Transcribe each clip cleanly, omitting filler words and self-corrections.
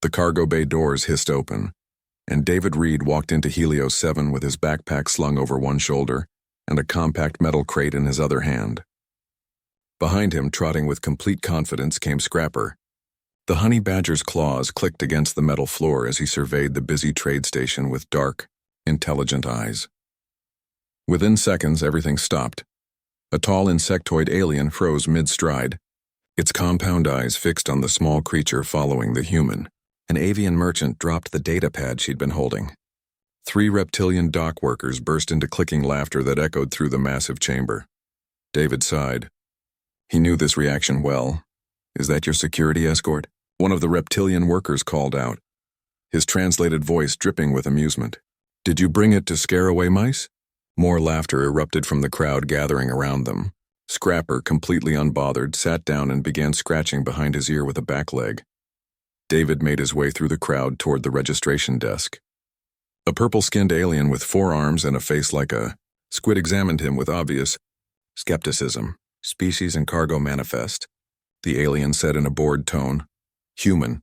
The cargo bay doors hissed open, and David Reed walked into Helios 7 with his backpack slung over one shoulder and a compact metal crate in his other hand. Behind him, trotting with complete confidence, came Scrapper. The honey badger's claws clicked against the metal floor as he surveyed the busy trade station with dark, intelligent eyes. Within seconds, everything stopped. A tall insectoid alien froze mid-stride, its compound eyes fixed on the small creature following the human. An avian merchant dropped the data pad she'd been holding. 3 reptilian dock workers burst into clicking laughter that echoed through the massive chamber. David sighed. He knew this reaction well. "Is that your security escort?" One of the reptilian workers called out, his translated voice dripping with amusement. "Did you bring it to scare away mice?" More laughter erupted from the crowd gathering around them. Scrapper, completely unbothered, sat down and began scratching behind his ear with a back leg. David made his way through the crowd toward the registration desk. A purple-skinned alien with 4 arms and a face like a squid examined him with obvious skepticism. "Species and cargo manifest," the alien said in a bored tone. "Human.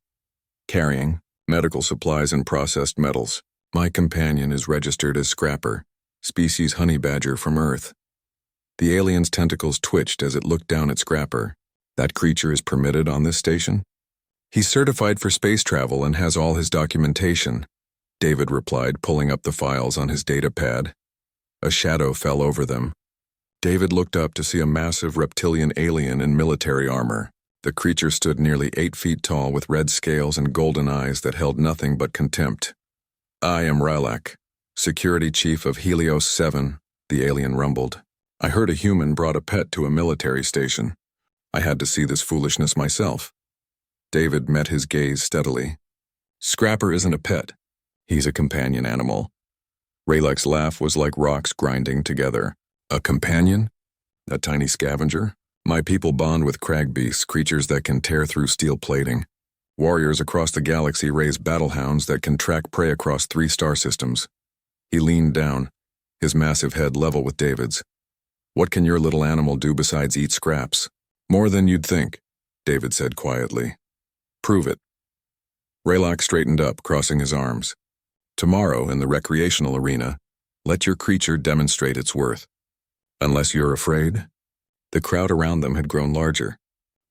Carrying medical supplies and processed metals. My companion is registered as Scrapper, species honey badger from Earth." The alien's tentacles twitched as it looked down at Scrapper. "That creature is permitted on this station?" "He's certified for space travel and has all his documentation," David replied, pulling up the files on his data pad. A shadow fell over them. David looked up to see a massive reptilian alien in military armor. The creature stood nearly 8 feet tall with red scales and golden eyes that held nothing but contempt. "I am Rylak, security chief of Helios 7, the alien rumbled. "I heard a human brought a pet to a military station. I had to see this foolishness myself." David met his gaze steadily. "Scrapper isn't a pet. He's a companion animal." Raylak's laugh was like rocks grinding together. "A companion? A tiny scavenger? My people bond with crag beasts, creatures that can tear through steel plating. Warriors across the galaxy raise battlehounds that can track prey across 3 star systems." He leaned down, his massive head level with David's. "What can your little animal do besides eat scraps?" "More than you'd think," David said quietly. "Prove it." Raylak straightened up, crossing his arms. "Tomorrow, in the recreational arena, let your creature demonstrate its worth. Unless you're afraid." The crowd around them had grown larger.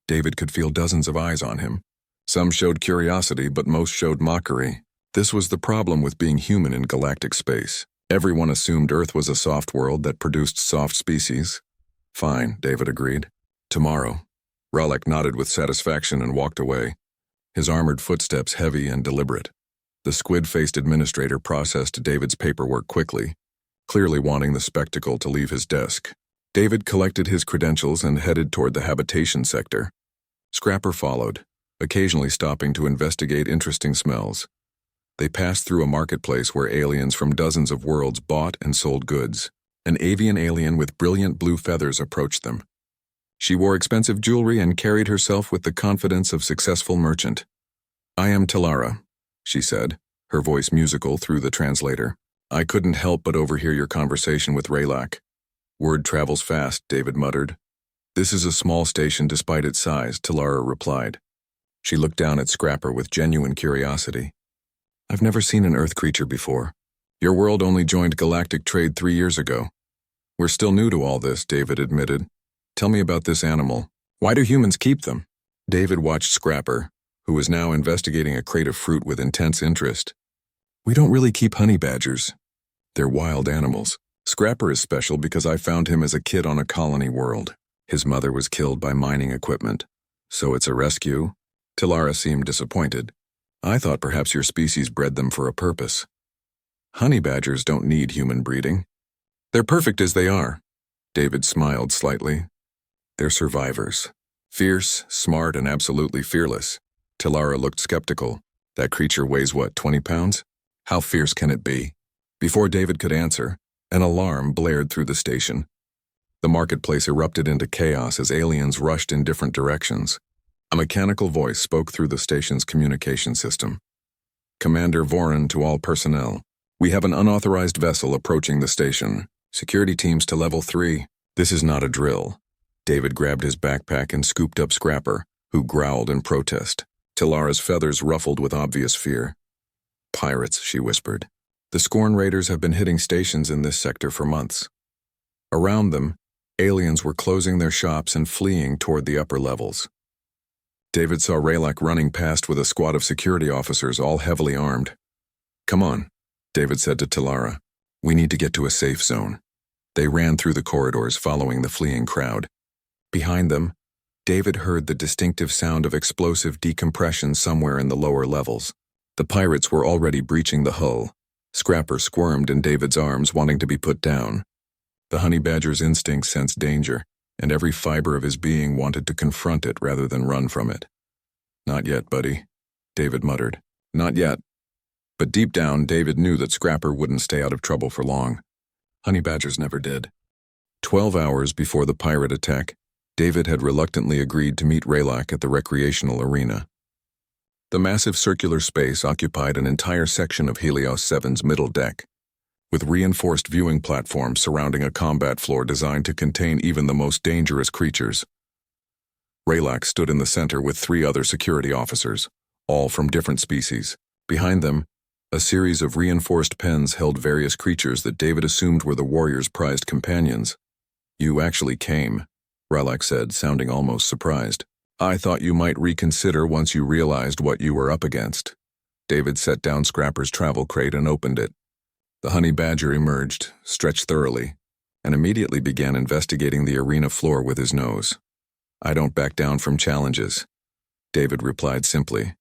David could feel dozens of eyes on him. Some showed curiosity, but most showed mockery. This was the problem with being human in galactic space. Everyone assumed Earth was a soft world that produced soft species. "Fine," David agreed. "Tomorrow." Rylak nodded with satisfaction and walked away, his armored footsteps heavy and deliberate. The squid-faced administrator processed David's paperwork quickly, clearly wanting the spectacle to leave his desk. David collected his credentials and headed toward the habitation sector. Scrapper followed, occasionally stopping to investigate interesting smells. They passed through a marketplace where aliens from dozens of worlds bought and sold goods. An avian alien with brilliant blue feathers approached them. She wore expensive jewelry and carried herself with the confidence of successful merchant. "I am Talara," she said, her voice musical through the translator. "I couldn't help but overhear your conversation with Raylak." "Word travels fast," David muttered. "This is a small station despite its size," Talara replied. She looked down at Scrapper with genuine curiosity. "I've never seen an Earth creature before. Your world only joined galactic trade 3 years ago." "We're still new to all this," David admitted. "Tell me about this animal. Why do humans keep them?" David watched Scrapper, who was now investigating a crate of fruit with intense interest. "We don't really keep honey badgers. They're wild animals. Scrapper is special because I found him as a kid on a colony world. His mother was killed by mining equipment. So it's a rescue?" Talara seemed disappointed. "I thought perhaps your species bred them for a purpose." "Honey badgers don't need human breeding. They're perfect as they are." David smiled slightly. "They're survivors. Fierce, smart, and absolutely fearless." Talara looked skeptical. "That creature weighs what, 20 pounds? How fierce can it be?" Before David could answer, an alarm blared through the station. The marketplace erupted into chaos as aliens rushed in different directions. A mechanical voice spoke through the station's communication system. "Commander Voran to all personnel. We have an unauthorized vessel approaching the station. Security teams to level 3. This is not a drill." David grabbed his backpack and scooped up Scrapper, who growled in protest. Tilara's feathers ruffled with obvious fear. Pirates, she whispered. The Scorn Raiders have been hitting stations in this sector for months. Around them, aliens were closing their shops and fleeing toward the upper levels. David saw Raylak running past with a squad of security officers, all heavily armed. Come on, David said to Tilara. We need to get to a safe zone. They ran through the corridors, following the fleeing crowd. Behind them, David heard the distinctive sound of explosive decompression somewhere in the lower levels. The pirates were already breaching the hull. Scrapper squirmed in David's arms, wanting to be put down. The honey badger's instincts sensed danger, and every fiber of his being wanted to confront it rather than run from it. Not yet, buddy, David muttered. Not yet. But deep down, David knew that Scrapper wouldn't stay out of trouble for long. Honey badgers never did. 12 hours before the pirate attack, David had reluctantly agreed to meet Raylak at the recreational arena. The massive circular space occupied an entire section of Helios 7's middle deck, with reinforced viewing platforms surrounding a combat floor designed to contain even the most dangerous creatures. Raylak stood in the center with 3 other security officers, all from different species. Behind them, a series of reinforced pens held various creatures that David assumed were the warriors' prized companions. You actually came, Raylak said, sounding almost surprised. I thought you might reconsider once you realized what you were up against. David set down Scrapper's travel crate and opened it. The honey badger emerged, stretched thoroughly, and immediately began investigating the arena floor with his nose. I don't back down from challenges, David replied simply.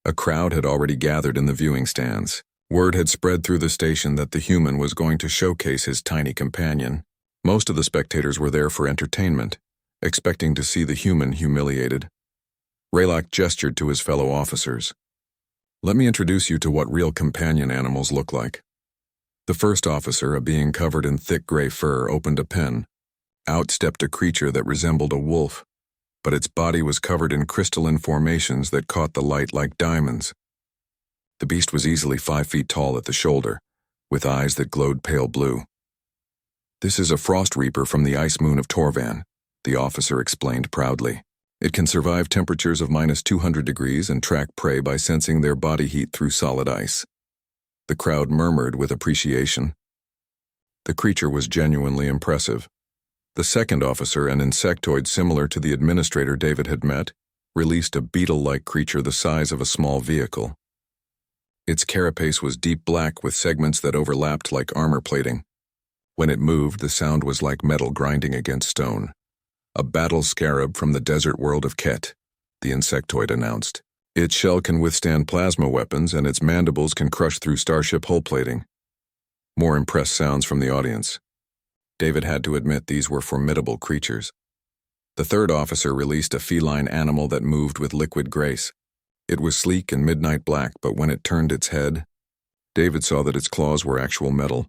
A crowd had already gathered in the viewing stands. Word had spread through the station that the human was going to showcase his tiny companion. Most of the spectators were there for entertainment, expecting to see the human humiliated. Raylak gestured to his fellow officers. Let me introduce you to what real companion animals look like. The first officer, a being covered in thick gray fur, opened a pen. Out stepped a creature that resembled a wolf, but its body was covered in crystalline formations that caught the light like diamonds. The beast was easily 5 feet tall at the shoulder, with eyes that glowed pale blue. This is a frost reaper from the ice moon of Torvan, the officer explained proudly. It can survive temperatures of -200 degrees and track prey by sensing their body heat through solid ice. The crowd murmured with appreciation. The creature was genuinely impressive. The second officer, an insectoid similar to the administrator David had met, released a beetle-like creature the size of a small vehicle. Its carapace was deep black with segments that overlapped like armor plating. When it moved, the sound was like metal grinding against stone. A battle scarab from the desert world of Ket, the insectoid announced. Its shell can withstand plasma weapons, and its mandibles can crush through starship hull plating. More impressed sounds from the audience. David had to admit these were formidable creatures. The third officer released a feline animal that moved with liquid grace. It was sleek and midnight black, but when it turned its head, David saw that its claws were actual metal,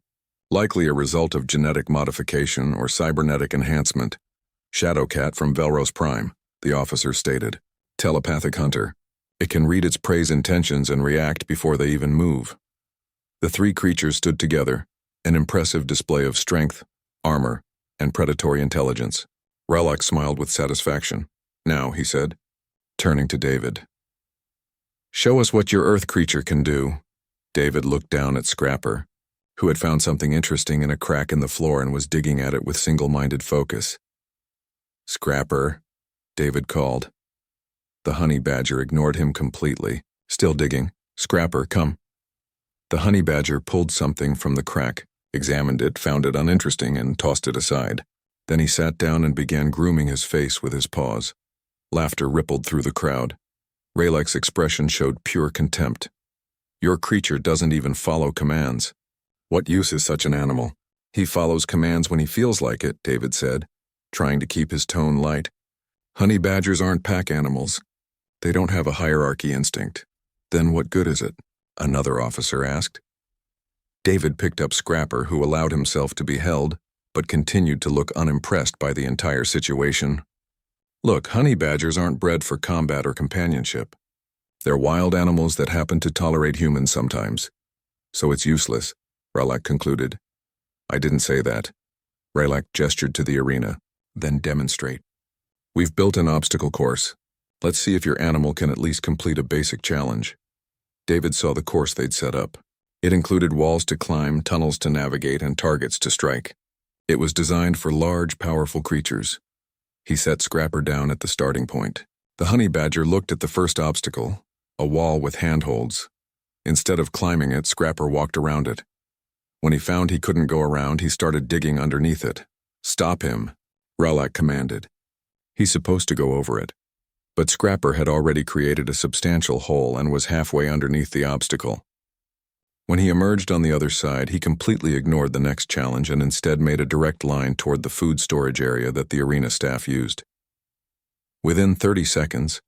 likely a result of genetic modification or cybernetic enhancement. Shadowcat from Velros Prime, the officer stated. Telepathic hunter. It can read its prey's intentions and react before they even move. The 3 creatures stood together, an impressive display of strength, armor, and predatory intelligence. Raylak smiled with satisfaction. Now, he said, turning to David. Show us what your Earth creature can do. David looked down at Scrapper, who had found something interesting in a crack in the floor and was digging at it with single-minded focus. Scrapper, David called. The honey badger ignored him completely. Still digging. Scrapper, come. The honey badger pulled something from the crack, examined it, found it uninteresting, and tossed it aside. Then he sat down and began grooming his face with his paws. Laughter rippled through the crowd. Raylak's expression showed pure contempt. Your creature doesn't even follow commands. What use is such an animal? He follows commands when he feels like it, David said, trying to keep his tone light. Honey badgers aren't pack animals. They don't have a hierarchy instinct. Then what good is it? Another officer asked. David picked up Scrapper, who allowed himself to be held, but continued to look unimpressed by the entire situation. Look, honey badgers aren't bred for combat or companionship. They're wild animals that happen to tolerate humans sometimes. So it's useless, Raylak concluded. I didn't say that. Raylak gestured to the arena. Then demonstrate. We've built an obstacle course. Let's see if your animal can at least complete a basic challenge. David saw the course they'd set up. It included walls to climb, tunnels to navigate, and targets to strike. It was designed for large, powerful creatures. He set Scrapper down at the starting point. The honey badger looked at the first obstacle, a wall with handholds. Instead of climbing it, Scrapper walked around it. When he found he couldn't go around, he started digging underneath it. "Stop him," Ralak commanded. "He's supposed to go over it." But Scrapper had already created a substantial hole and was halfway underneath the obstacle. When he emerged on the other side, he completely ignored the next challenge and instead made a direct line toward the food storage area that the arena staff used. Within 30 seconds,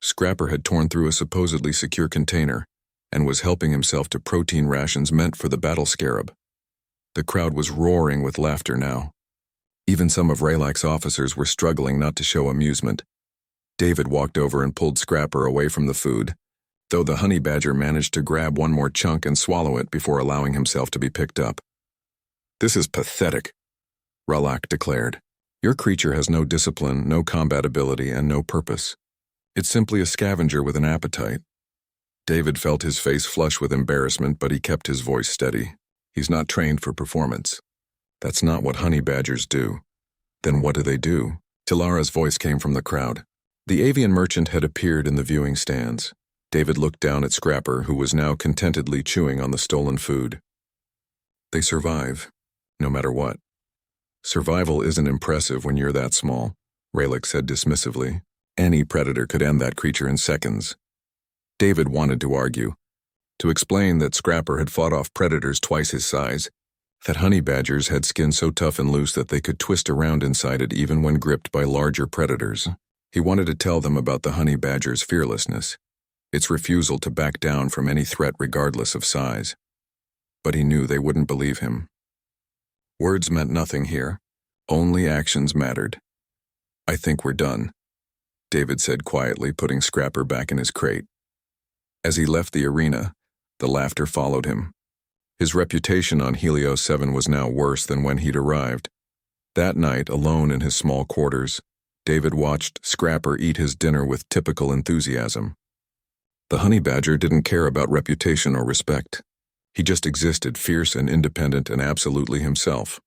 Scrapper had torn through a supposedly secure container and was helping himself to protein rations meant for the battle scarab. The crowd was roaring with laughter now. Even some of Ralak's officers were struggling not to show amusement. David walked over and pulled Scrapper away from the food, though the honey badger managed to grab one more chunk and swallow it before allowing himself to be picked up. "This is pathetic," Ralak declared. "Your creature has no discipline, no combat ability, and no purpose. It's simply a scavenger with an appetite." David felt his face flush with embarrassment, but he kept his voice steady. "He's not trained for performance. That's not what honey badgers do." "Then what do they do?" Tilara's voice came from the crowd. The avian merchant had appeared in the viewing stands. David looked down at Scrapper, who was now contentedly chewing on the stolen food. "They survive, no matter what. Survival isn't impressive when you're that small," Ralak said dismissively. "Any predator could end that creature in seconds." David wanted to argue, to explain that Scrapper had fought off predators twice his size, that honey badgers had skin so tough and loose that they could twist around inside it even when gripped by larger predators. He wanted to tell them about the honey badger's fearlessness, its refusal to back down from any threat regardless of size. But he knew they wouldn't believe him. Words meant nothing here. Only actions mattered. "I think we're done," David said quietly, putting Scrapper back in his crate. As he left the arena, the laughter followed him. His reputation on Helios 7 was now worse than when he'd arrived. That night, alone in his small quarters, David watched Scrapper eat his dinner with typical enthusiasm. The honey badger didn't care about reputation or respect. He just existed, fierce and independent and absolutely himself.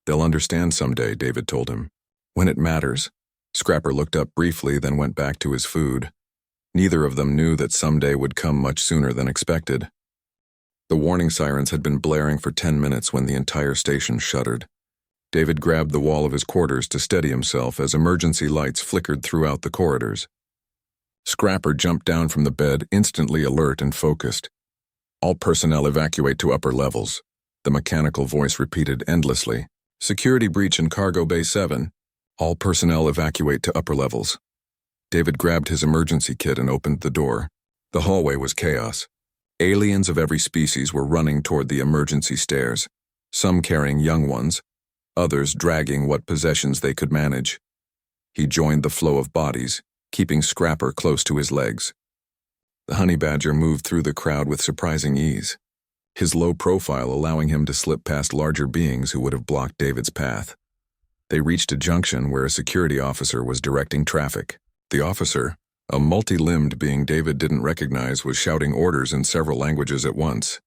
"They'll understand someday," David told him. "When it matters." Scrapper looked up briefly, then went back to his food. Neither of them knew that someday would come much sooner than expected. The warning sirens had been blaring for 10 minutes when the entire station shuddered. David grabbed the wall of his quarters to steady himself as emergency lights flickered throughout the corridors. Scrapper jumped down from the bed, instantly alert and focused. "All personnel evacuate to upper levels," the mechanical voice repeated endlessly. "Security breach in Cargo Bay 7. All personnel evacuate to upper levels." David grabbed his emergency kit and opened the door. The hallway was chaos. Aliens of every species were running toward the emergency stairs, some carrying young ones, others dragging what possessions they could manage. He joined the flow of bodies, keeping Scrapper close to his legs. The honey badger moved through the crowd with surprising ease, his low profile allowing him to slip past larger beings who would have blocked David's path. They reached a junction where a security officer was directing traffic. The officer, a multi-limbed being David didn't recognize, was shouting orders in several languages at once.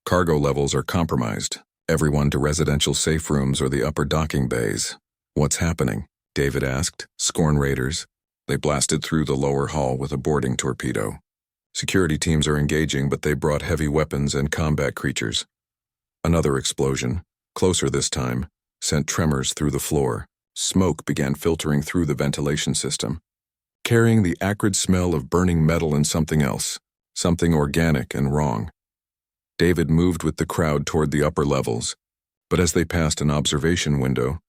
"Cargo levels are compromised. Everyone to residential safe rooms or the upper docking bays." "What's happening?" David asked. "Scorn raiders. They blasted through the lower hall with a boarding torpedo. Security teams are engaging, but they brought heavy weapons and combat creatures." Another explosion, closer this time, sent tremors through the floor. Smoke began filtering through the ventilation system, carrying the acrid smell of burning metal and something else, something organic and wrong. David moved with the crowd toward the upper levels, but as they passed an observation window,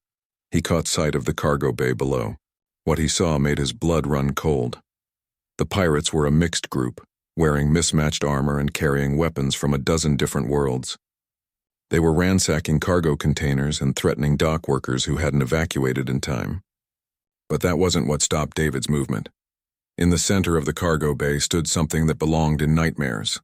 he caught sight of the cargo bay below. What he saw made his blood run cold. The pirates were a mixed group, wearing mismatched armor and carrying weapons from a dozen different worlds. They were ransacking cargo containers and threatening dock workers who hadn't evacuated in time. But that wasn't what stopped David's movement. In the center of the cargo bay stood something that belonged in nightmares.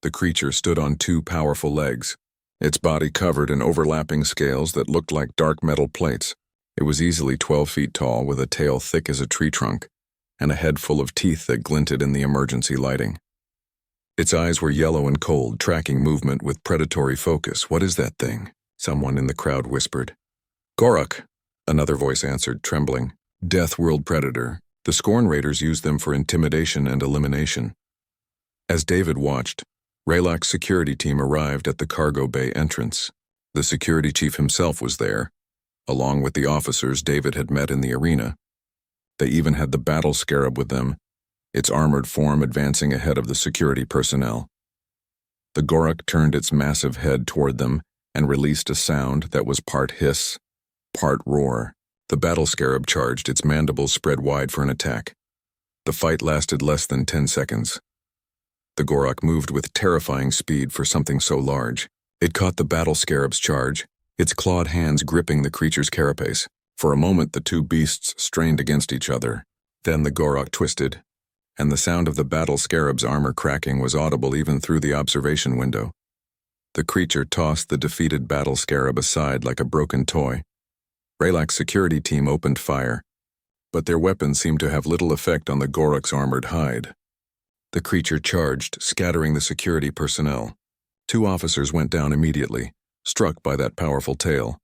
The creature stood on two powerful legs, its body covered in overlapping scales that looked like dark metal plates. It was easily 12 feet tall, with a tail thick as a tree trunk, and a head full of teeth that glinted in the emergency lighting. Its eyes were yellow and cold, tracking movement with predatory focus. "What is that thing?" someone in the crowd whispered. "Gorok," another voice answered, trembling. "Death World Predator. The Scorn Raiders use them for intimidation and elimination." As David watched, Raylak's security team arrived at the cargo bay entrance. The security chief himself was there, along with the officers David had met in the arena. They even had the battle scarab with them, its armored form advancing ahead of the security personnel. The Gorok turned its massive head toward them and released a sound that was part hiss, part roar. The battle scarab charged, its mandibles spread wide for an attack. The fight lasted less than 10 seconds. The Gorok moved with terrifying speed for something so large. It caught the battle scarab's charge, its clawed hands gripping the creature's carapace. For a moment, the two beasts strained against each other. Then the Gorok twisted, and the sound of the battle scarab's armor cracking was audible even through the observation window. The creature tossed the defeated battle scarab aside like a broken toy. Raylak's security team opened fire, but their weapons seemed to have little effect on the Gorok's armored hide. The creature charged, scattering the security personnel. 2 officers went down immediately, struck by that powerful tail.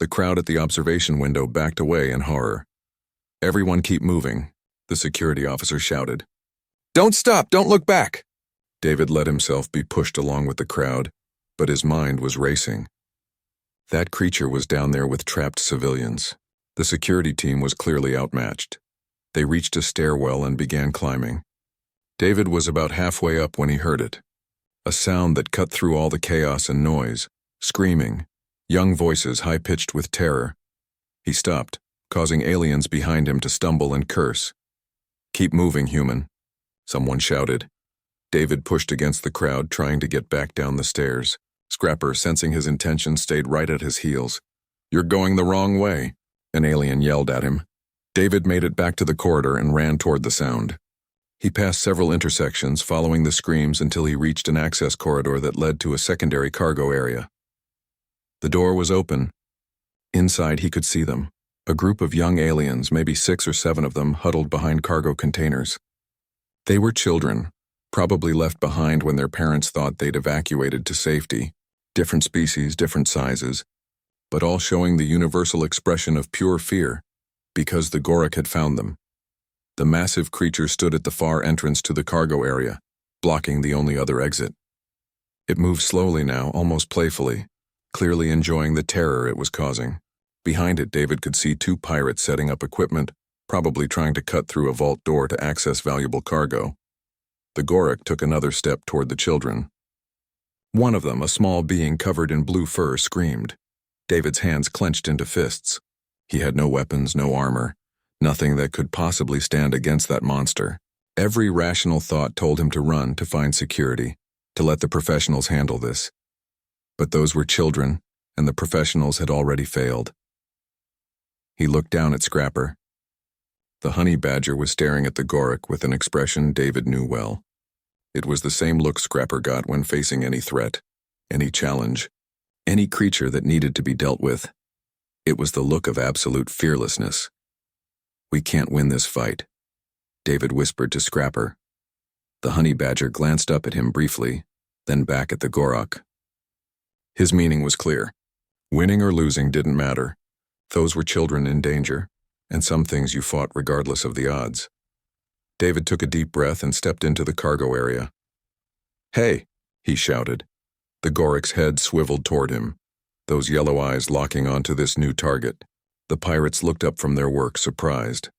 The crowd at the observation window backed away in horror. "Everyone keep moving," the security officer shouted. "Don't stop! Don't look back!" David let himself be pushed along with the crowd, but his mind was racing. That creature was down there with trapped civilians. The security team was clearly outmatched. They reached a stairwell and began climbing. David was about halfway up when he heard it. A sound that cut through all the chaos and noise, screaming, young voices high-pitched with terror. He stopped, causing aliens behind him to stumble and curse. "Keep moving, human," someone shouted. David pushed against the crowd, trying to get back down the stairs. Scrapper, sensing his intention, stayed right at his heels. "You're going the wrong way," an alien yelled at him. David made it back to the corridor and ran toward the sound. He passed several intersections, following the screams until he reached an access corridor that led to a secondary cargo area. The door was open. Inside, he could see them. A group of young aliens, maybe 6 or 7 of them, huddled behind cargo containers. They were children, probably left behind when their parents thought they'd evacuated to safety. Different species, different sizes, but all showing the universal expression of pure fear, because the Gorok had found them. The massive creature stood at the far entrance to the cargo area, blocking the only other exit. It moved slowly now, almost playfully, clearly enjoying the terror it was causing. Behind it, David could see 2 pirates setting up equipment, probably trying to cut through a vault door to access valuable cargo. The Gorok took another step toward the children. One of them, a small being covered in blue fur, screamed. David's hands clenched into fists. He had no weapons, no armor, nothing that could possibly stand against that monster. Every rational thought told him to run, to find security, to let the professionals handle this. But those were children, and the professionals had already failed. He looked down at Scrapper. The honey badger was staring at the Gorok with an expression David knew well. It was the same look Scrapper got when facing any threat, any challenge, any creature that needed to be dealt with. It was the look of absolute fearlessness. "We can't win this fight," David whispered to Scrapper. The honey badger glanced up at him briefly, then back at the Gorok. His meaning was clear. Winning or losing didn't matter. Those were children in danger, and some things you fought regardless of the odds. David took a deep breath and stepped into the cargo area. "Hey," he shouted. The Gorok's head swiveled toward him, those yellow eyes locking onto this new target. The pirates looked up from their work, surprised.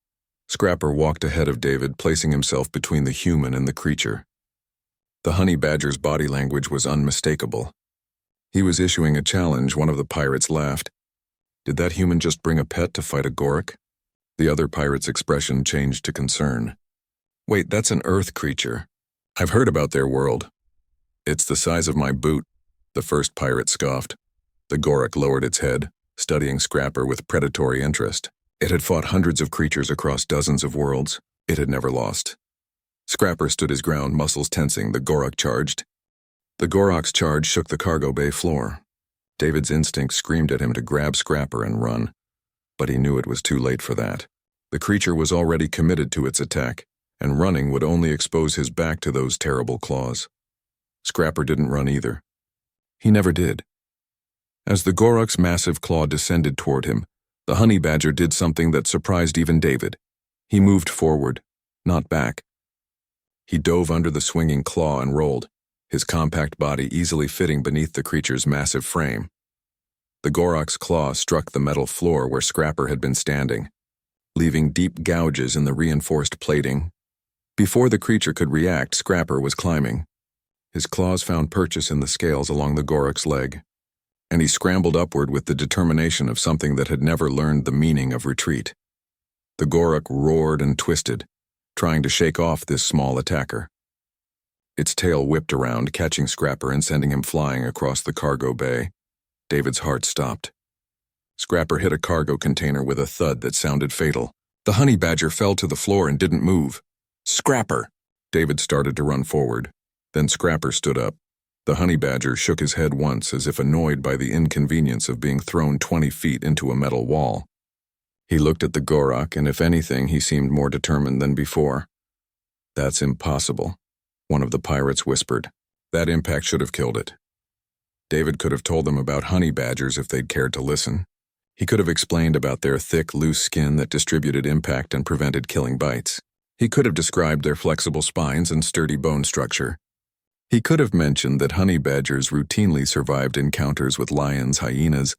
Scrapper walked ahead of David, placing himself between the human and the creature. The honey badger's body language was unmistakable. He was issuing a challenge. One of the pirates laughed. Did that human just bring a pet to fight a Gorok? The other pirate's expression changed to concern. "Wait, that's an Earth creature. I've heard about their world. It's the size of my boot," the first pirate scoffed. The Gorok lowered its head, studying Scrapper with predatory interest. It had fought hundreds of creatures across dozens of worlds. It had never lost. Scrapper stood his ground, muscles tensing. The Gorok charged. The Gorok's charge shook the cargo bay floor. David's instinct screamed at him to grab Scrapper and run, but he knew it was too late for that. The creature was already committed to its attack, and running would only expose his back to those terrible claws. Scrapper didn't run either. He never did. As the Gorok's massive claw descended toward him, the honey badger did something that surprised even David. He moved forward, not back. He dove under the swinging claw and rolled, his compact body easily fitting beneath the creature's massive frame. The Gorok's claw struck the metal floor where Scrapper had been standing, leaving deep gouges in the reinforced plating. Before the creature could react, Scrapper was climbing. His claws found purchase in the scales along the Gorok's leg, and he scrambled upward with the determination of something that had never learned the meaning of retreat. The Gorok roared and twisted, trying to shake off this small attacker. Its tail whipped around, catching Scrapper and sending him flying across the cargo bay. David's heart stopped. Scrapper hit a cargo container with a thud that sounded fatal. The honey badger fell to the floor and didn't move. "Scrapper!" David started to run forward. Then Scrapper stood up. The honey badger shook his head once as if annoyed by the inconvenience of being thrown 20 feet into a metal wall. He looked at the Gorok, and if anything, he seemed more determined than before. "That's impossible," one of the pirates whispered. "That impact should have killed it." David could have told them about honey badgers if they'd cared to listen. He could have explained about their thick, loose skin that distributed impact and prevented killing bites. He could have described their flexible spines and sturdy bone structure. He could have mentioned that honey badgers routinely survived encounters with lions, hyenas,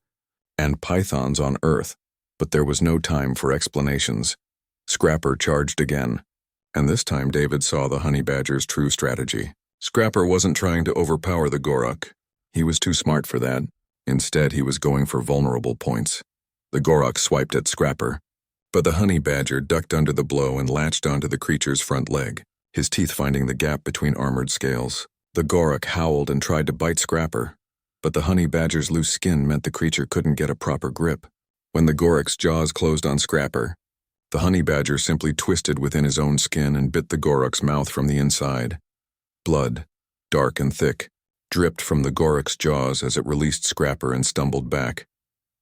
and pythons on Earth, but there was no time for explanations. Scrapper charged again, and this time David saw the honey badger's true strategy. Scrapper wasn't trying to overpower the Gorok. He was too smart for that. Instead, he was going for vulnerable points. The Gorok swiped at Scrapper, but the honey badger ducked under the blow and latched onto the creature's front leg, his teeth finding the gap between armored scales. The Gorok howled and tried to bite Scrapper, but the honey badger's loose skin meant the creature couldn't get a proper grip. When the Gorok's jaws closed on Scrapper, the honey badger simply twisted within his own skin and bit the Gorok's mouth from the inside. Blood, dark and thick, dripped from the Gorok's jaws as it released Scrapper and stumbled back.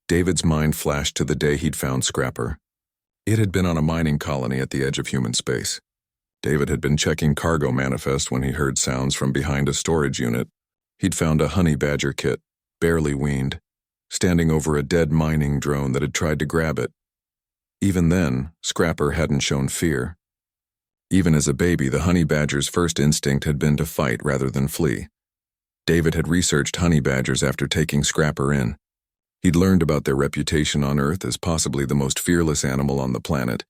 David's mind flashed to the day he'd found Scrapper. It had been on a mining colony at the edge of human space. David had been checking cargo manifest when he heard sounds from behind a storage unit. He'd found a honey badger kit, barely weaned, standing over a dead mining drone that had tried to grab it. Even then, Scrapper hadn't shown fear. Even as a baby, the honey badger's first instinct had been to fight rather than flee. David had researched honey badgers after taking Scrapper in. He'd learned about their reputation on Earth as possibly the most fearless animal on the planet.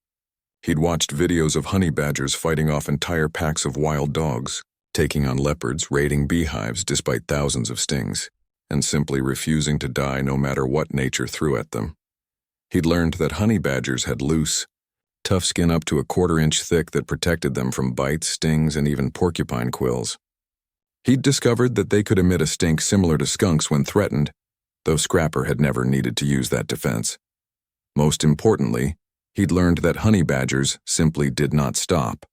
He'd watched videos of honey badgers fighting off entire packs of wild dogs, taking on leopards, raiding beehives despite thousands of stings, and simply refusing to die no matter what nature threw at them. He'd learned that honey badgers had loose, tough skin up to a quarter-inch thick that protected them from bites, stings, and even porcupine quills. He'd discovered that they could emit a stink similar to skunks when threatened, though Scrapper had never needed to use that defense. Most importantly, he'd learned that honey badgers simply did not stop.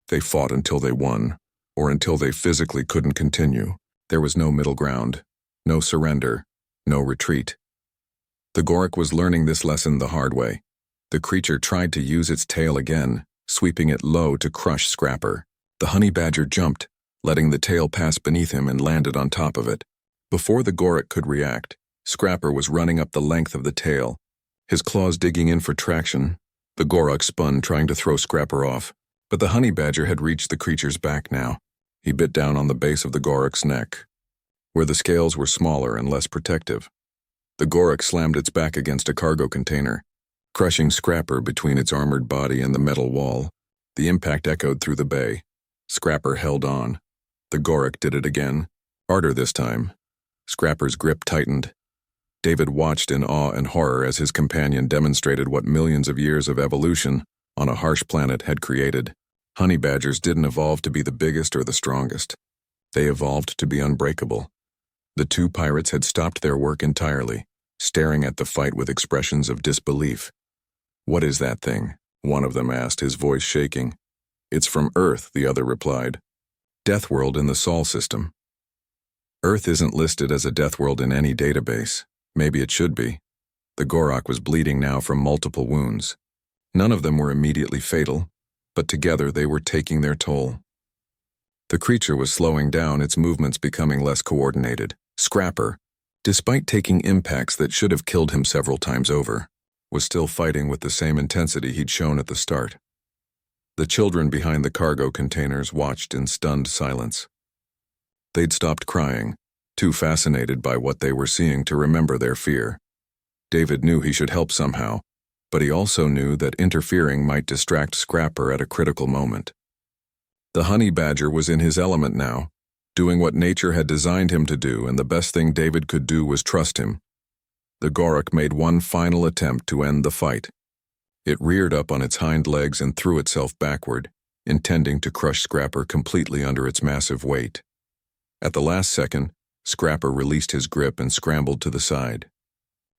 They fought until they won, or until they physically couldn't continue. There was no middle ground, no surrender, no retreat. The Gorok was learning this lesson the hard way. The creature tried to use its tail again, sweeping it low to crush Scrapper. The honey badger jumped, letting the tail pass beneath him and landed on top of it. Before the Gorok could react, Scrapper was running up the length of the tail, his claws digging in for traction. The Gorok spun, trying to throw Scrapper off, but the honey badger had reached the creature's back now. He bit down on the base of the Gorok's neck, where the scales were smaller and less protective. The Gorok slammed its back against a cargo container, crushing Scrapper between its armored body and the metal wall. The impact echoed through the bay. Scrapper held on. The Gorok did it again, harder this time. Scrapper's grip tightened. David watched in awe and horror as his companion demonstrated what millions of years of evolution on a harsh planet had created. Honey badgers didn't evolve to be the biggest or the strongest. They evolved to be unbreakable. The two pirates had stopped their work entirely, staring at the fight with expressions of disbelief. "What is that thing?" one of them asked, his voice shaking. "It's from Earth," the other replied. "Death world in the Sol system." Earth isn't listed as a death world in any database. Maybe it should be. The Gorok was bleeding now from multiple wounds. None of them were immediately fatal, but together they were taking their toll. The creature was slowing down, its movements becoming less coordinated. Scrapper, despite taking impacts that should have killed him several times over, was still fighting with the same intensity he'd shown at the start. The children behind the cargo containers watched in stunned silence. They'd stopped crying, too fascinated by what they were seeing to remember their fear. David knew he should help somehow, but he also knew that interfering might distract Scrapper at a critical moment. The honey badger was in his element now, doing what nature had designed him to do, and the best thing David could do was trust him. The Gorak made one final attempt to end the fight. It reared up on its hind legs and threw itself backward, intending to crush Scrapper completely under its massive weight. At the last second, Scrapper released his grip and scrambled to the side.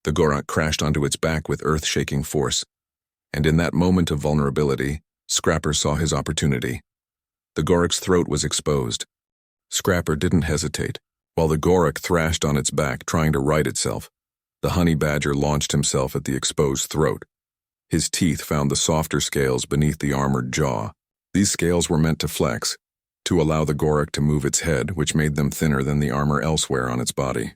The Gorak crashed onto its back with earth-shaking force, and in that moment of vulnerability, Scrapper saw his opportunity. The Gorak's throat was exposed. Scrapper didn't hesitate. While the Gorak thrashed on its back, trying to right itself, the honey badger launched himself at the exposed throat. His teeth found the softer scales beneath the armored jaw. These scales were meant to flex, to allow the Gorak to move its head, which made them thinner than the armor elsewhere on its body.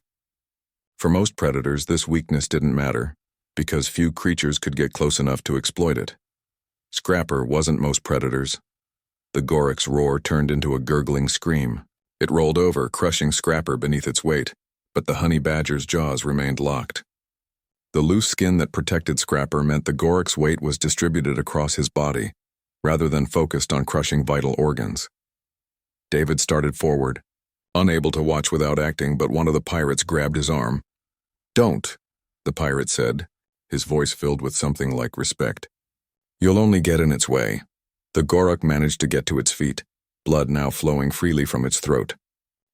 For most predators, this weakness didn't matter, because few creatures could get close enough to exploit it. Scrapper wasn't most predators. The Gorak's roar turned into a gurgling scream. It rolled over, crushing Scrapper beneath its weight, but the honey badger's jaws remained locked. The loose skin that protected Scrapper meant the Gorak's weight was distributed across his body, rather than focused on crushing vital organs. David started forward, unable to watch without acting, but one of the pirates grabbed his arm. "Don't," the pirate said, his voice filled with something like respect. "You'll only get in its way." The Gorak managed to get to its feet, blood now flowing freely from its throat.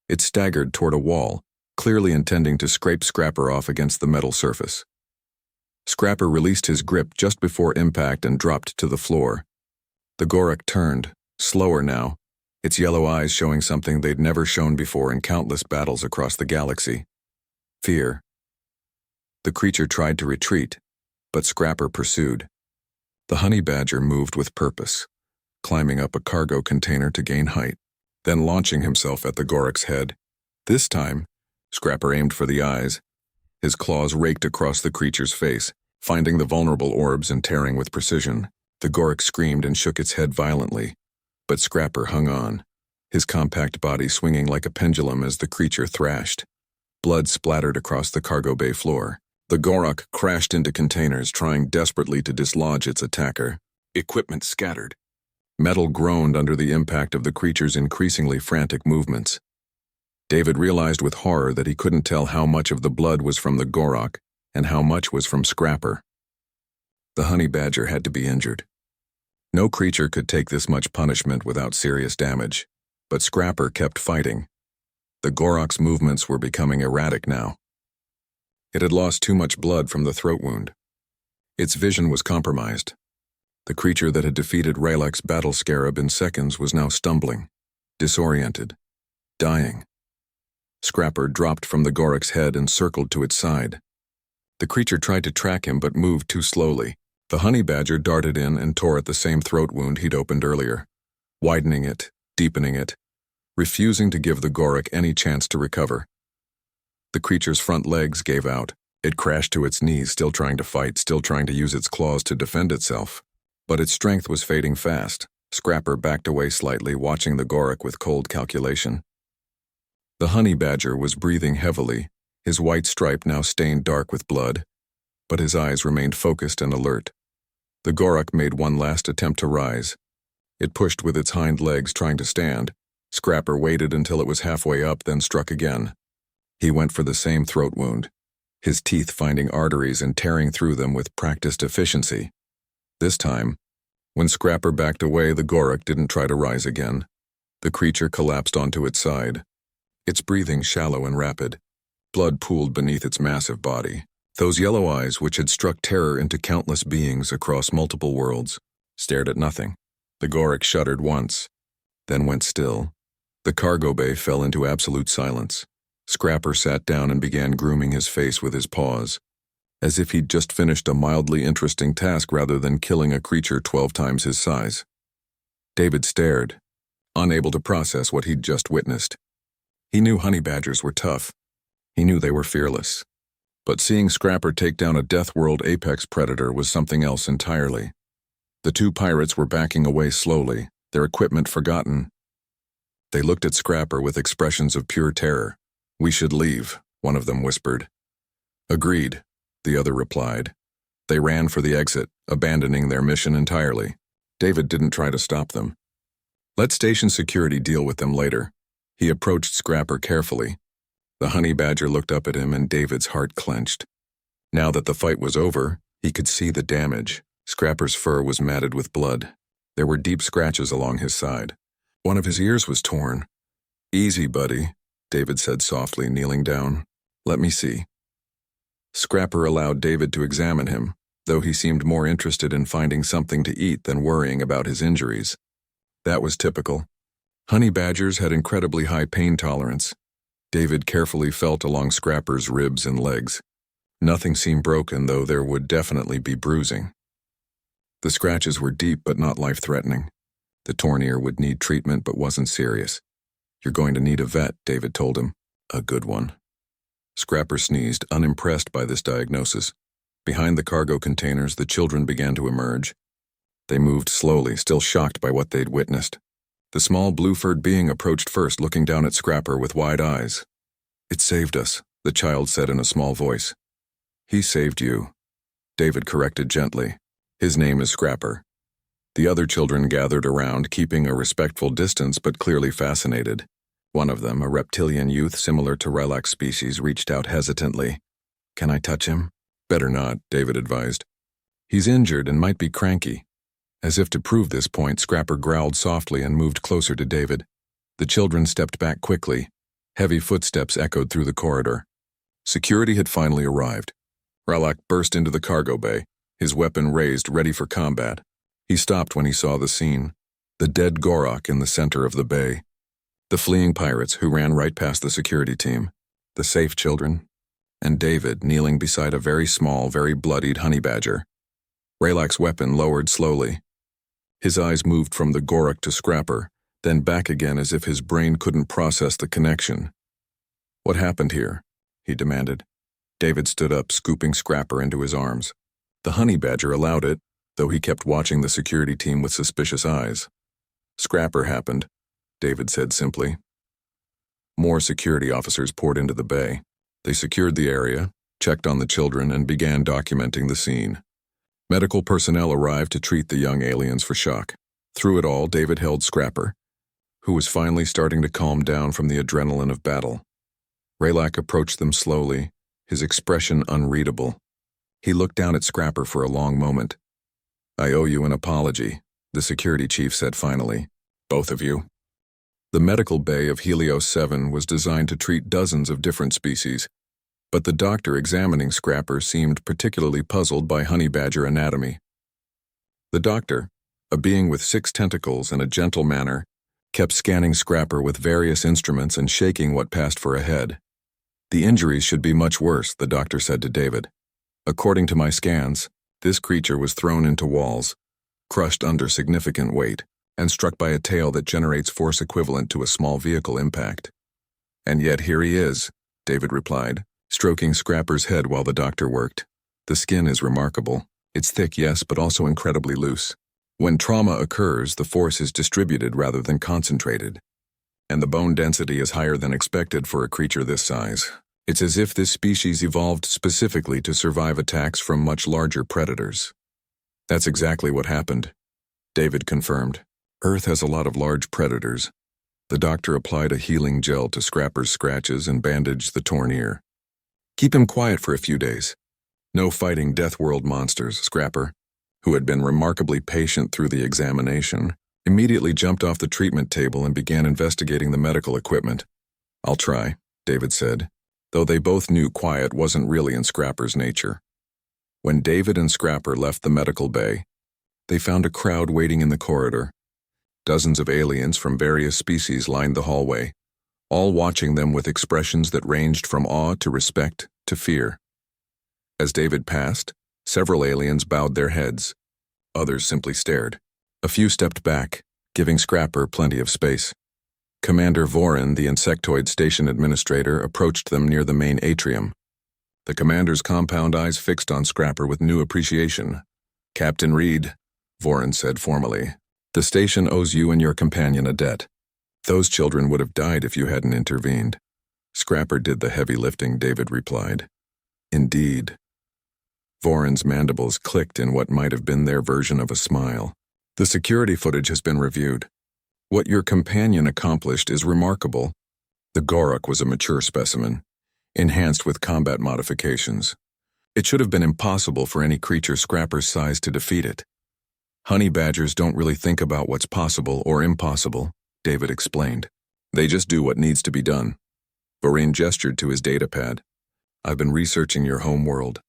It staggered toward a wall, clearly intending to scrape Scrapper off against the metal surface. Scrapper released his grip just before impact and dropped to the floor. The Gorak turned, slower now, its yellow eyes showing something they'd never shown before in countless battles across the galaxy: fear. The creature tried to retreat, but Scrapper pursued. The honey badger moved with purpose, climbing up a cargo container to gain height, then launching himself at the Gorak's head. This time, Scrapper aimed for the eyes. His claws raked across the creature's face, finding the vulnerable orbs and tearing with precision. The Gorak screamed and shook its head violently, but Scrapper hung on, his compact body swinging like a pendulum as the creature thrashed. Blood splattered across the cargo bay floor. The Gorak crashed into containers, trying desperately to dislodge its attacker. Equipment scattered. Metal groaned under the impact of the creature's increasingly frantic movements. David realized with horror that he couldn't tell how much of the blood was from the Gorak and how much was from Scrapper. The honey badger had to be injured. No creature could take this much punishment without serious damage, but Scrapper kept fighting. The Gorak's movements were becoming erratic now. It had lost too much blood from the throat wound. Its vision was compromised. The creature that had defeated Raylax's battle scarab in seconds was now stumbling, disoriented, dying. Scrapper dropped from the Gorak's head and circled to its side. The creature tried to track him but moved too slowly. The honey badger darted in and tore at the same throat wound he'd opened earlier, widening it, deepening it, refusing to give the Gorak any chance to recover. The creature's front legs gave out. It crashed to its knees, still trying to fight, still trying to use its claws to defend itself. But its strength was fading fast. Scrapper backed away slightly, watching the Gorak with cold calculation. The honey badger was breathing heavily, his white stripe now stained dark with blood, but his eyes remained focused and alert. The Gorak made one last attempt to rise. It pushed with its hind legs, trying to stand. Scrapper waited until it was halfway up, then struck again. He went for the same throat wound, his teeth finding arteries and tearing through them with practiced efficiency. This time, when Scrapper backed away, the Gorak didn't try to rise again. The creature collapsed onto its side, its breathing shallow and rapid. Blood pooled beneath its massive body. Those yellow eyes, which had struck terror into countless beings across multiple worlds, stared at nothing. The Gorak shuddered once, then went still. The cargo bay fell into absolute silence. Scrapper sat down and began grooming his face with his paws. as if he'd just finished a mildly interesting task rather than killing a creature 12 times his size. David stared, unable to process what he'd just witnessed. He knew honey badgers were tough. He knew they were fearless. But seeing Scrapper take down a Death World apex predator was something else entirely. The two pirates were backing away slowly, their equipment forgotten. They looked at Scrapper with expressions of pure terror. "We should leave," one of them whispered. "Agreed," the other replied. They ran for the exit, abandoning their mission entirely. David didn't try to stop them. "Let station security deal with them later." He approached Scrapper carefully. The honey badger looked up at him and David's heart clenched. Now that the fight was over, he could see the damage. Scrapper's fur was matted with blood. There were deep scratches along his side. One of his ears was torn. "Easy, buddy," David said softly, kneeling down. "Let me see." Scrapper allowed David to examine him, though he seemed more interested in finding something to eat than worrying about his injuries. That was typical. Honey badgers had incredibly high pain tolerance. David carefully felt along Scrapper's ribs and legs. Nothing seemed broken, though there would definitely be bruising. The scratches were deep but not life-threatening. The torn ear would need treatment but wasn't serious. "You're going to need a vet," David told him. "A good one." Scrapper sneezed, unimpressed by this diagnosis. Behind the cargo containers, the children began to emerge. They moved slowly, still shocked by what they'd witnessed. The small blue-furred being approached first, looking down at Scrapper with wide eyes. "It saved us," the child said in a small voice. "He saved you," David corrected gently. "His name is Scrapper." The other children gathered around, keeping a respectful distance but clearly fascinated. One of them, a reptilian youth similar to Rylak's species, reached out hesitantly. "Can I touch him?" "Better not," David advised. "He's injured and might be cranky." As if to prove this point, Scrapper growled softly and moved closer to David. The children stepped back quickly. Heavy footsteps echoed through the corridor. Security had finally arrived. Rylak burst into the cargo bay, his weapon raised, ready for combat. He stopped when he saw the scene. The dead Gorok in the center of the bay. The fleeing pirates who ran right past the security team. The safe children. And David kneeling beside a very small, very bloodied honey badger. Rylak's weapon lowered slowly. His eyes moved from the Gorok to Scrapper, then back again as if his brain couldn't process the connection. "What happened here?" he demanded. David stood up, scooping Scrapper into his arms. The honey badger allowed it, though he kept watching the security team with suspicious eyes. "Scrapper happened," David said simply. More security officers poured into the bay. They secured the area, checked on the children, and began documenting the scene. Medical personnel arrived to treat the young aliens for shock. Through it all, David held Scrapper, who was finally starting to calm down from the adrenaline of battle. Rylak approached them slowly, his expression unreadable. He looked down at Scrapper for a long moment. "I owe you an apology," the security chief said finally. "Both of you." The medical bay of Helios 7 was designed to treat dozens of different species, but the doctor examining Scrapper seemed particularly puzzled by honey badger anatomy. The doctor, a being with 6 tentacles and a gentle manner, kept scanning Scrapper with various instruments and shaking what passed for a head. "The injuries should be much worse," the doctor said to David. "According to my scans, this creature was thrown into walls, crushed under significant weight, and struck by a tail that generates force equivalent to a small vehicle impact." "And yet here he is," David replied, stroking Scrapper's head while the doctor worked. "The skin is remarkable. It's thick, yes, but also incredibly loose. When trauma occurs, the force is distributed rather than concentrated. And the bone density is higher than expected for a creature this size. It's as if this species evolved specifically to survive attacks from much larger predators." "That's exactly what happened," David confirmed. "Earth has a lot of large predators." The doctor applied a healing gel to Scrapper's scratches and bandaged the torn ear. "Keep him quiet for a few days. No fighting Death World monsters." Scrapper, who had been remarkably patient through the examination, immediately jumped off the treatment table and began investigating the medical equipment. "I'll try," David said, though they both knew quiet wasn't really in Scrapper's nature. When David and Scrapper left the medical bay, they found a crowd waiting in the corridor. Dozens of aliens from various species lined the hallway, all watching them with expressions that ranged from awe to respect to fear. As David passed, several aliens bowed their heads. Others simply stared. A few stepped back, giving Scrapper plenty of space. Commander Vorin, the insectoid station administrator, approached them near the main atrium. The commander's compound eyes fixed on Scrapper with new appreciation. "Captain Reed," Vorin said formally, "the station owes you and your companion a debt. Those children would have died if you hadn't intervened." "Scrapper did the heavy lifting," David replied. "Indeed." Vorin's mandibles clicked in what might have been their version of a smile. "The security footage has been reviewed. What your companion accomplished is remarkable." The Gorok was a mature specimen, enhanced with combat modifications. It should have been impossible for any creature Scrapper's size to defeat it. "Honey badgers don't really think about what's possible or impossible," David explained. "They just do what needs to be done." Vorin gestured to his datapad. "I've been researching your home world.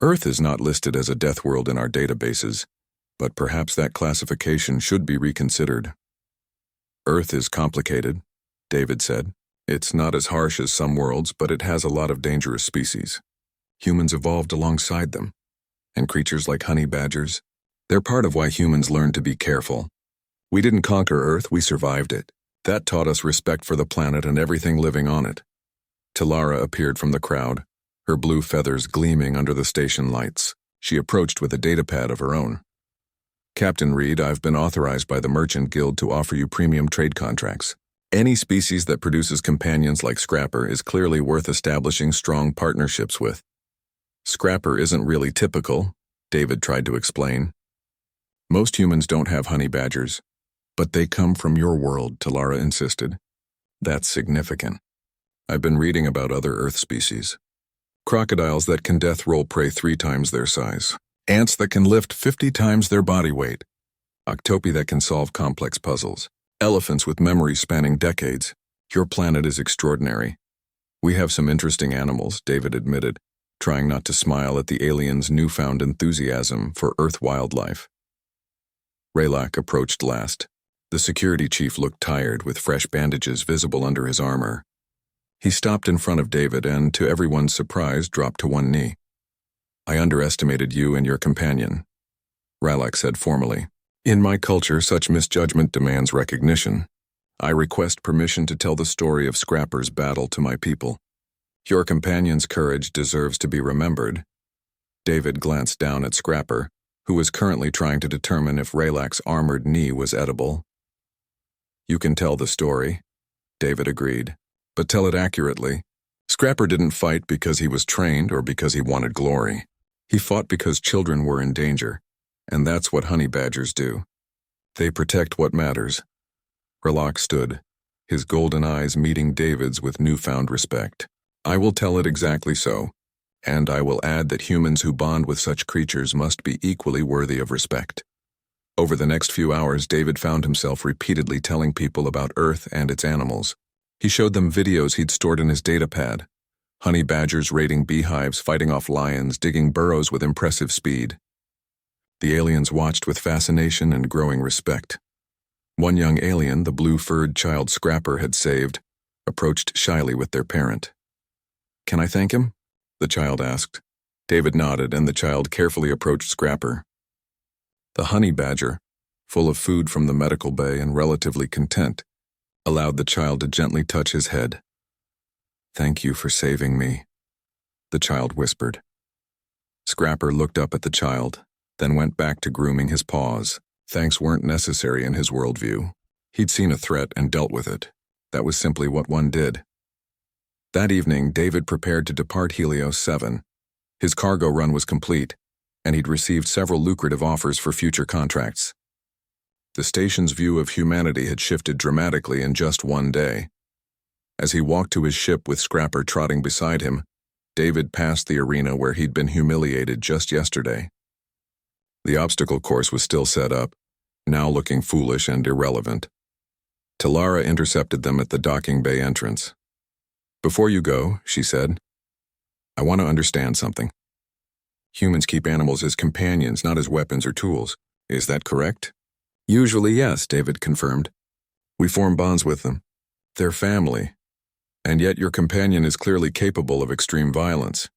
Earth is not listed as a death world in our databases, but perhaps that classification should be reconsidered." "Earth is complicated," David said. "It's not as harsh as some worlds, but it has a lot of dangerous species. Humans evolved alongside them. And creatures like honey badgers, they're part of why humans learned to be careful. We didn't conquer Earth, we survived it. That taught us respect for the planet and everything living on it." Talara appeared from the crowd, her blue feathers gleaming under the station lights. She approached with a datapad of her own. "Captain Reed, I've been authorized by the Merchant Guild to offer you premium trade contracts. Any species that produces companions like Scrapper is clearly worth establishing strong partnerships with." "Scrapper isn't really typical," David tried to explain. "Most humans don't have honey badgers, but they come from your world," Talara insisted. "That's significant. I've been reading about other Earth species. Crocodiles that can death roll prey 3 times their size. Ants that can lift 50 times their body weight. Octopi that can solve complex puzzles. Elephants with memories spanning decades. Your planet is extraordinary. We have some interesting animals," David admitted, trying not to smile at the aliens' newfound enthusiasm for Earth wildlife. Raylak approached last. The security chief looked tired, with fresh bandages visible under his armor. He stopped in front of David and, to everyone's surprise, dropped to one knee. "I underestimated you and your companion," Raylak said formally. "In my culture, such misjudgment demands recognition. I request permission to tell the story of Scrapper's battle to my people. Your companion's courage deserves to be remembered." David glanced down at Scrapper, who was currently trying to determine if Raylak's armored knee was edible. "You can tell the story," David agreed, "but tell it accurately. Scrapper didn't fight because he was trained or because he wanted glory. He fought because children were in danger, and that's what honey badgers do. They protect what matters." Raylak stood, his golden eyes meeting David's with newfound respect. "I will tell it exactly so, and I will add that humans who bond with such creatures must be equally worthy of respect." Over the next few hours, David found himself repeatedly telling people about Earth and its animals. He showed them videos he'd stored in his datapad. Honey badgers raiding beehives, fighting off lions, digging burrows with impressive speed. The aliens watched with fascination and growing respect. One young alien, the blue-furred child Scrapper had saved, approached shyly with their parent. "Can I thank him?" the child asked. David nodded, and the child carefully approached Scrapper. The honey badger, full of food from the medical bay and relatively content, allowed the child to gently touch his head. "Thank you for saving me," the child whispered. Scrapper looked up at the child, then went back to grooming his paws. Thanks weren't necessary in his worldview. He'd seen a threat and dealt with it. That was simply what one did. That evening, David prepared to depart Helios 7. His cargo run was complete, and he'd received several lucrative offers for future contracts. The station's view of humanity had shifted dramatically in just one day. As he walked to his ship with Scrapper trotting beside him, David passed the arena where he'd been humiliated just yesterday. The obstacle course was still set up, now looking foolish and irrelevant. Talara intercepted them at the docking bay entrance. "Before you go," she said, "I want to understand something. Humans keep animals as companions, not as weapons or tools. Is that correct?" "Usually, yes," David confirmed. "We form bonds with them. They're family. And yet your companion is clearly capable of extreme violence.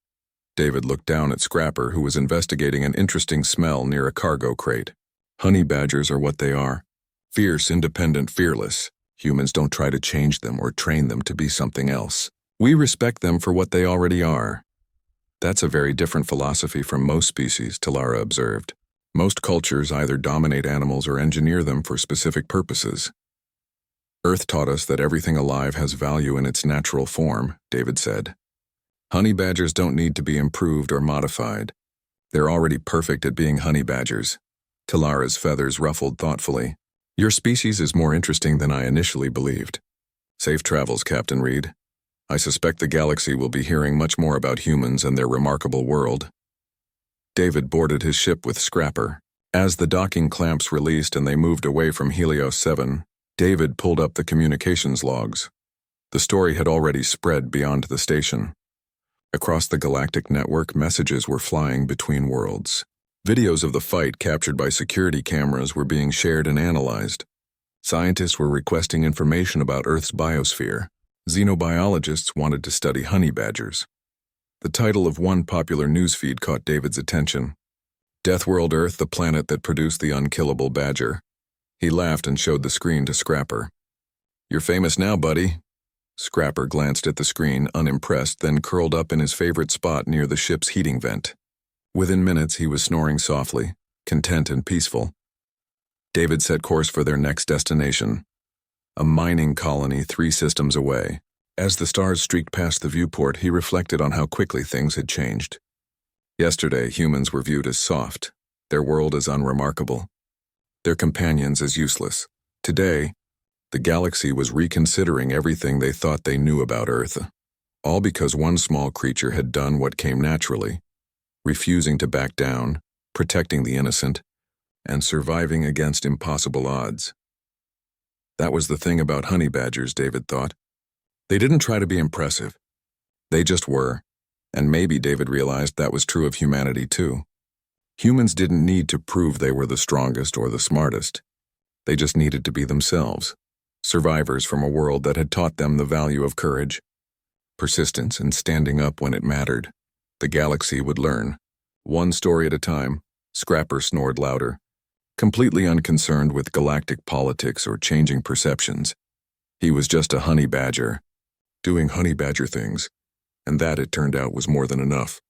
David looked down at Scrapper, who was investigating an interesting smell near a cargo crate. Honey badgers are what they are. Fierce, independent, fearless. Humans don't try to change them or train them to be something else. We respect them for what they already are. That's a very different philosophy from most species, Talara observed. Most cultures either dominate animals or engineer them for specific purposes. Earth taught us that everything alive has value in its natural form, David said. Honey badgers don't need to be improved or modified. They're already perfect at being honey badgers. Talara's feathers ruffled thoughtfully. Your species is more interesting than I initially believed. Safe travels, Captain Reed. I suspect the galaxy will be hearing much more about humans and their remarkable world. David boarded his ship with Scrapper. As the docking clamps released and they moved away from Helios 7, David pulled up the communications logs. The story had already spread beyond the station. Across the galactic network, messages were flying between worlds. Videos of the fight captured by security cameras were being shared and analyzed. Scientists were requesting information about Earth's biosphere. Xenobiologists wanted to study honey badgers. The title of one popular newsfeed caught David's attention. Deathworld Earth, the planet that produced the unkillable badger. He laughed and showed the screen to Scrapper. You're famous now, buddy. Scrapper glanced at the screen, unimpressed, then curled up in his favorite spot near the ship's heating vent. Within minutes, he was snoring softly, content and peaceful. David set course for their next destination, a mining colony 3 systems away. As the stars streaked past the viewport, he reflected on how quickly things had changed. Yesterday, humans were viewed as soft, their world as unremarkable, their companions as useless. Today, the galaxy was reconsidering everything they thought they knew about Earth, all because one small creature had done what came naturally, refusing to back down, protecting the innocent, and surviving against impossible odds. That was the thing about honey badgers, David thought. They didn't try to be impressive. They just were, and maybe David realized that was true of humanity too. Humans didn't need to prove they were the strongest or the smartest. They just needed to be themselves, survivors from a world that had taught them the value of courage, persistence, and standing up when it mattered. The galaxy would learn. One story at a time, Scrapper snored louder, completely unconcerned with galactic politics or changing perceptions. He was just a honey badger, doing honey badger things, and that, it turned out, was more than enough.